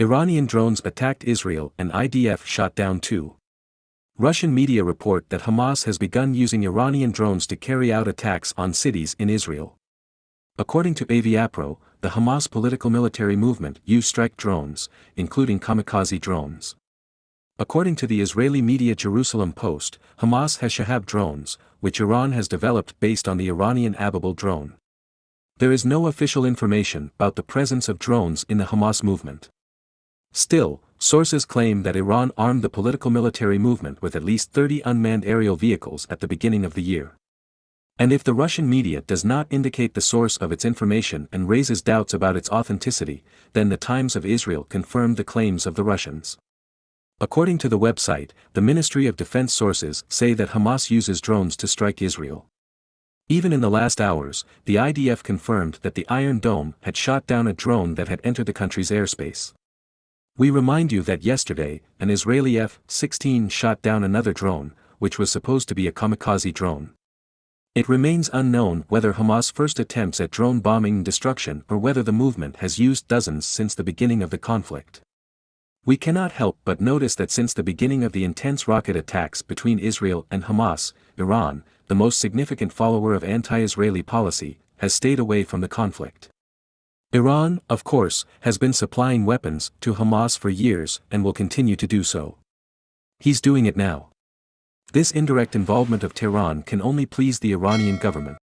Iranian drones attacked Israel and IDF shot down 2. Russian media report that Hamas has begun using Iranian drones to carry out attacks on cities in Israel. According to Aviapro, the Hamas political military movement used strike drones, including kamikaze drones. According to the Israeli media Jerusalem Post, Hamas has Shahab drones, which Iran has developed based on the Iranian Ababil drone. There is no official information about the presence of drones in the Hamas movement. Still, sources claim that Iran armed the political military movement with at least 30 unmanned aerial vehicles at the beginning of the year. And if the Russian media does not indicate the source of its information and raises doubts about its authenticity, then the Times of Israel confirmed the claims of the Russians. According to the website, the Ministry of Defense sources say that Hamas uses drones to strike Israel. Even in the last hours, the IDF confirmed that the Iron Dome had shot down a drone that had entered the country's airspace. We remind you that yesterday, an Israeli F-16 shot down another drone, which was supposed to be a kamikaze drone. It remains unknown whether Hamas' first attempts at drone bombing and destruction or whether the movement has used dozens since the beginning of the conflict. We cannot help but notice that since the beginning of the intense rocket attacks between Israel and Hamas, Iran, the most significant follower of anti-Israeli policy, has stayed away from the conflict. Iran, of course, has been supplying weapons to Hamas for years and will continue to do so. He's doing it now. This indirect involvement of Tehran can only please the Iranian government.